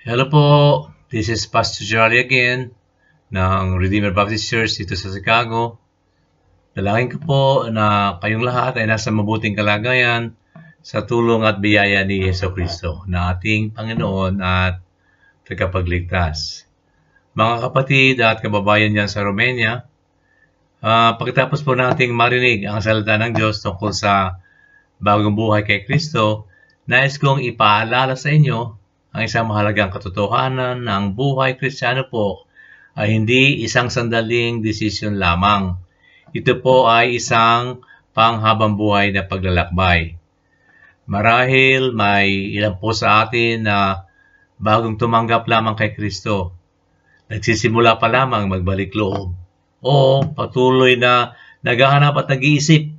Hello po, this is Pastor Charlie again ng Redeemer Baptist Church dito sa Chicago. Dalangin ko po na kayong lahat ay nasa mabuting kalagayan sa tulong at biyaya ni Yesu Kristo na ating Panginoon at tagapagligtas. Mga kapatid at kababayan dyan sa Romania, pagkatapos po nating marinig ang salita ng Diyos tungkol sa bagong buhay kay Kristo, nais kong ipaalala sa inyo ang isang mahalagang katotohanan na ang buhay Kristiyano po ay hindi isang sandaling desisyon lamang. Ito po ay isang panghabang buhay na paglalakbay. Marahil may ilan po sa atin na bagong tumanggap lamang kay Kristo, nagsisimula pa lamang magbalik loob, o patuloy na naghahanap at nag-iisip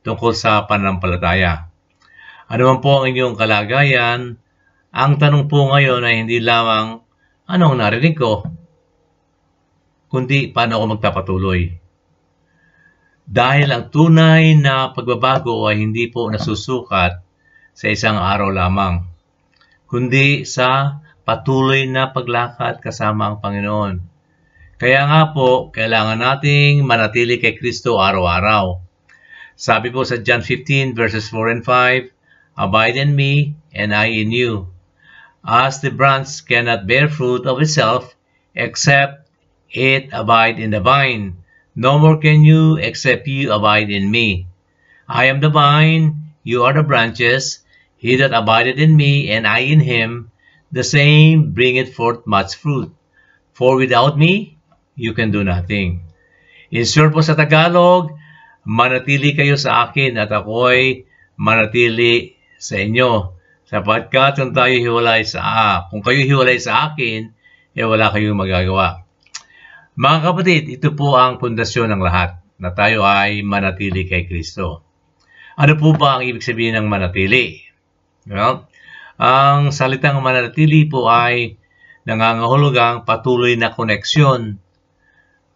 tungkol sa pananampalataya. Ano man po ang inyong kalagayan, ang tanong po ngayon ay hindi lamang anong narinig ko, kundi paano ako magpapatuloy. Dahil ang tunay na pagbabago ay hindi po nasusukat sa isang araw lamang, kundi sa patuloy na paglakad kasama ang Panginoon. Kaya nga po, kailangan nating manatili kay Kristo araw-araw. Sabi po sa John 15 verses 4 and 5, "Abide in me, and I in you. As the branch cannot bear fruit of itself, except it abide in the vine, no more can you, except you abide in me. I am the vine, you are the branches. He that abideth in me, and I in him, the same bringeth forth much fruit. For without me, you can do nothing." In short po sa Tagalog, manatili kayo sa akin at ako'y manatili sa inyo. Sapagkat kung kayo hiwalay sa akin, wala kayong magagawa. Mga kapatid, ito po ang pundasyon ng lahat, na tayo ay manatili kay Kristo. Ano po ba ang ibig sabihin ng manatili? Well, ang salitang manatili po ay nangangahulugang patuloy na koneksyon,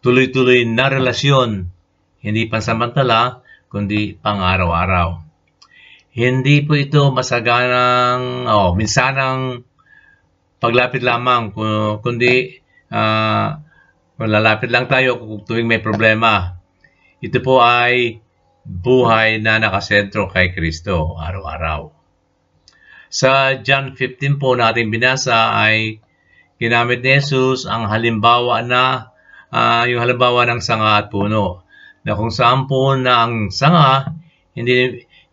tuloy-tuloy na relasyon, hindi pansamantala, kundi pang-araw-araw. Hindi po ito masaganang, minsanang paglapit lamang, kundi kung lalapit lang tayo tuwing may problema. Ito po ay buhay na nakasentro kay Kristo araw-araw. Sa John 15 po natin binasa ay ginamit ni Jesus ang halimbawa yung halimbawa ng sanga at puno, na kung saan po na ang sanga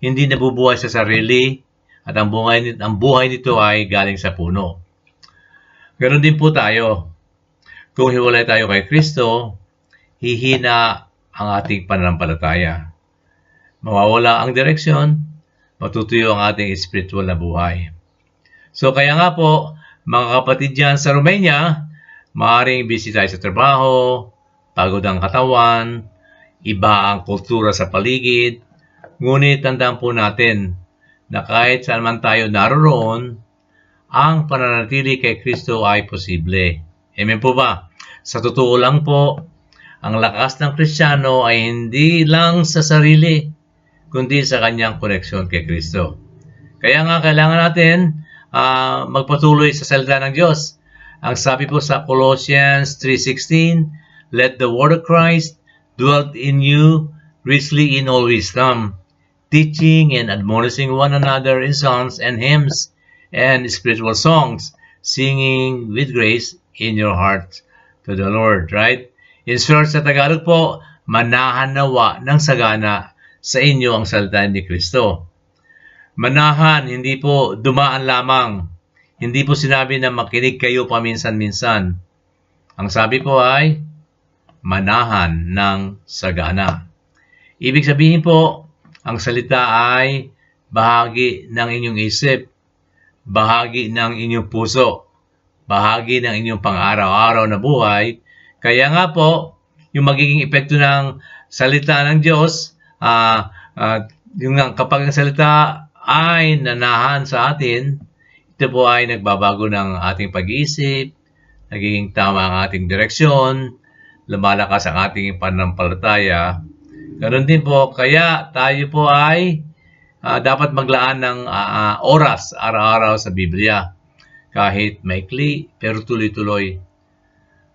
hindi nabubuhay sa sarili at ang buhay nito ay galing sa puno. Ganon din po tayo. Kung hiwalay tayo kay Kristo, hihina ang ating pananampalataya. Mawawala ang direksyon, matutuyo ang ating spiritual na buhay. So kaya nga po, mga kapatid dyan sa Romania, maaaring busy tayo sa trabaho, pagod ang katawan, iba ang kultura sa paligid, ngunit tandaan po natin na kahit saan man tayo naroon, ang pananatili kay Kristo ay posible. Amen po ba? Sa totoo lang po, ang lakas ng Kristiyano ay hindi lang sa sarili, kundi sa kanyang koneksyon kay Kristo. Kaya nga kailangan natin magpatuloy sa salita ng Diyos. Ang sabi po sa Colossians 3:16, "Let the word of Christ dwell in you richly in all wisdom, teaching and admonishing one another in psalms and hymns and spiritual songs, singing with grace in your heart to the Lord." Right? In short, sa Tagalog po, manahan nawa ng sagana sa inyo ang salita ni Kristo. Manahan, hindi po dumaan lamang. Hindi po sinabi na makinig kayo paminsan-minsan. Ang sabi po ay manahan ng sagana. Ibig sabihin po, ang salita ay bahagi ng inyong isip, bahagi ng inyong puso, bahagi ng inyong pang-araw-araw na buhay. Kaya nga po, yung magiging epekto ng salita ng Diyos, kapag ang salita ay nanahan sa atin, ito po ay nagbabago ng ating pag-iisip, nagiging tama ang ating direksyon, lumalakas ang ating pananampalataya. Ganoon din po, kaya tayo po ay dapat maglaan ng oras araw-araw sa Biblia. kahit maikli pero tuloy-tuloy.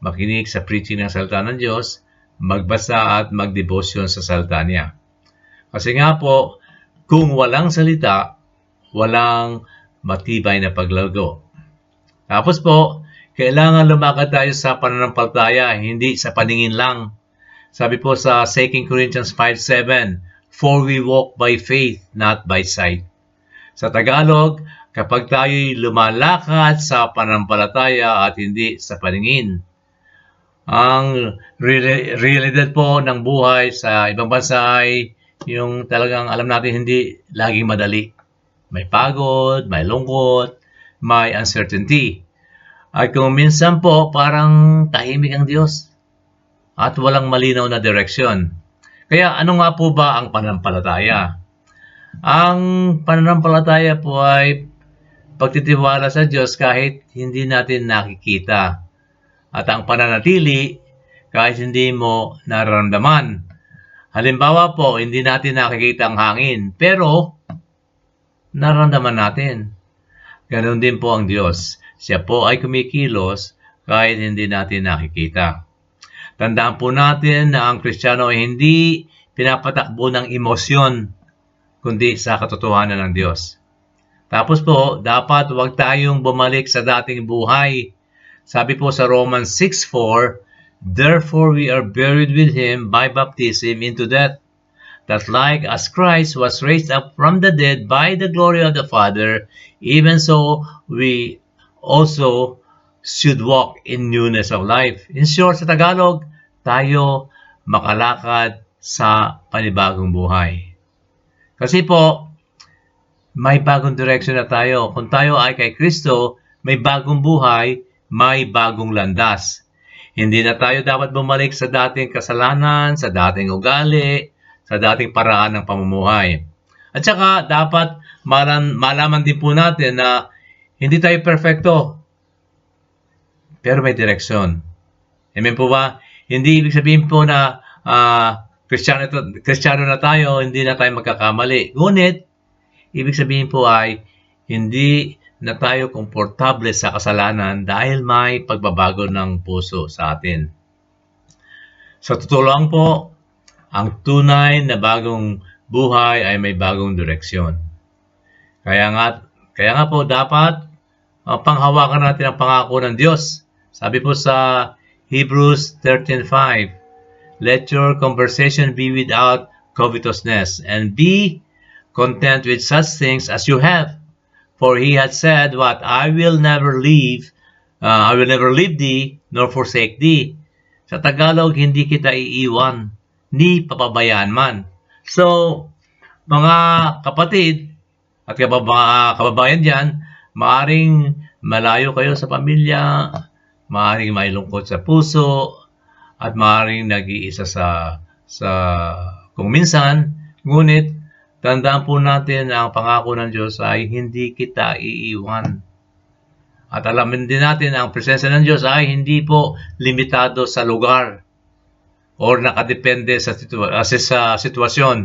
Makinig sa preaching ng salita ng Diyos, magbasa at magdebosyon sa salita niya. Kasi nga po, kung walang salita, walang matibay na paglago. Tapos po, kailangan lumakad tayo sa pananampalataya, hindi sa paningin lang. Sabi po sa 2 Corinthians 5:7, "For we walk by faith, not by sight." Sa Tagalog, kapag tayo'y lumalakad sa pananampalataya at hindi sa paningin, ang realidad po ng buhay sa ibang bansa ay yung talagang alam natin hindi laging madali. May pagod, may lungkot, may uncertainty. At kung minsan po parang tahimik ang Diyos at walang malinaw na direksyon. Kaya ano nga po ba ang pananampalataya? Ang pananampalataya po ay pagtitiwala sa Diyos kahit hindi natin nakikita. At ang pananatili kahit hindi mo nararamdaman. Halimbawa po, hindi natin nakikita ang hangin, pero nararamdaman natin. Ganon din po ang Diyos. Siya po ay kumikilos kahit hindi natin nakikita. Tandaan po natin na ang Kristiyano ay hindi pinapatakbo ng emosyon, kundi sa katotohanan ng Diyos. Tapos po, dapat huwag tayong bumalik sa dating buhay. Sabi po sa Romans 6:4, "Therefore we are buried with Him by baptism into death, that like as Christ was raised up from the dead by the glory of the Father, even so we also should walk in newness of life." In short, sa Tagalog, tayo makalakad sa panibagong buhay. Kasi po, may bagong direksyon na tayo. Kung tayo ay kay Kristo, may bagong buhay, may bagong landas. Hindi na tayo dapat bumalik sa dating kasalanan, sa dating ugali, sa dating paraan ng pamumuhay. At saka dapat malaman din po natin na hindi tayo perfecto, pero may direksyon. Amen po ba? Hindi ibig sabihin po na Kristiyano na tayo, hindi na tayo magkakamali. Ngunit, ibig sabihin po ay hindi na tayo komportable sa kasalanan dahil may pagbabago ng puso sa atin. Sa totoo lang po, ang tunay na bagong buhay ay may bagong direksyon. Kaya nga po dapat panghawakan natin ang pangako ng Diyos. Sabi po sa Hebrews 13:5, "Let your conversation be without covetousness, and be content with such things as you have. For He had said, what I will never leave thee, nor forsake thee." Sa Tagalog, hindi kita iiwan, ni papabayaan man. So, mga kapatid at kababayan dyan, maaring malayo kayo sa pamilya, maaring may lungkot sa puso, at maaring nag-iisa sa kung minsan, ngunit tandaan po natin na ang pangako ng Diyos ay hindi kita iiwan. At alamin din natin na ang presensya ng Diyos ay hindi po limitado sa lugar o nakadepende sa sitwasyon.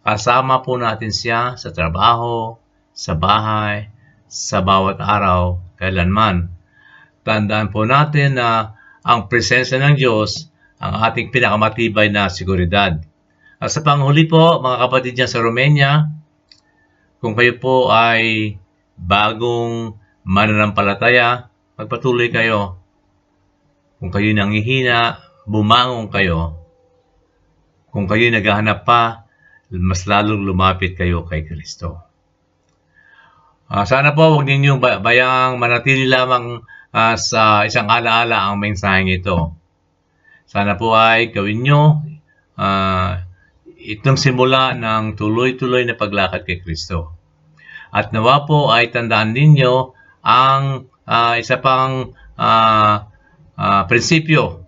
Kasama po natin siya sa trabaho, sa bahay, sa bawat araw, kailanman. Tandaan po natin na ang presensya ng Diyos ang ating pinakamatibay na seguridad. At sa panghuli po, mga kapatid dyan sa Romania, kung kayo po ay bagong mananampalataya, magpatuloy kayo. Kung kayo nanghihina, bumangon kayo. Kung kayo naghahanap pa, mas lalong lumapit kayo kay Kristo. Sana po huwag ninyong bayang manatili lamang sa isang alaala ang mensaheng ito. Sana po ay gawin nyo itong simula ng tuloy-tuloy na paglakad kay Kristo. At nawa po ay tandaan ninyo ang isa pang prinsipyo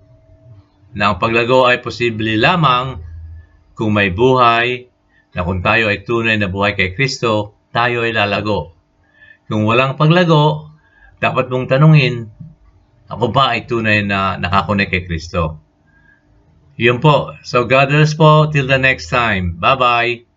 na ang paglago ay posible lamang kung may buhay, na kung tayo ay tunay na buhay kay Kristo, tayo ay lalago. Kung walang paglago, dapat mong tanungin, ako ba ay tunay na nakakonek kay Kristo? Yun po. So God bless po. Till the next time. Bye-bye.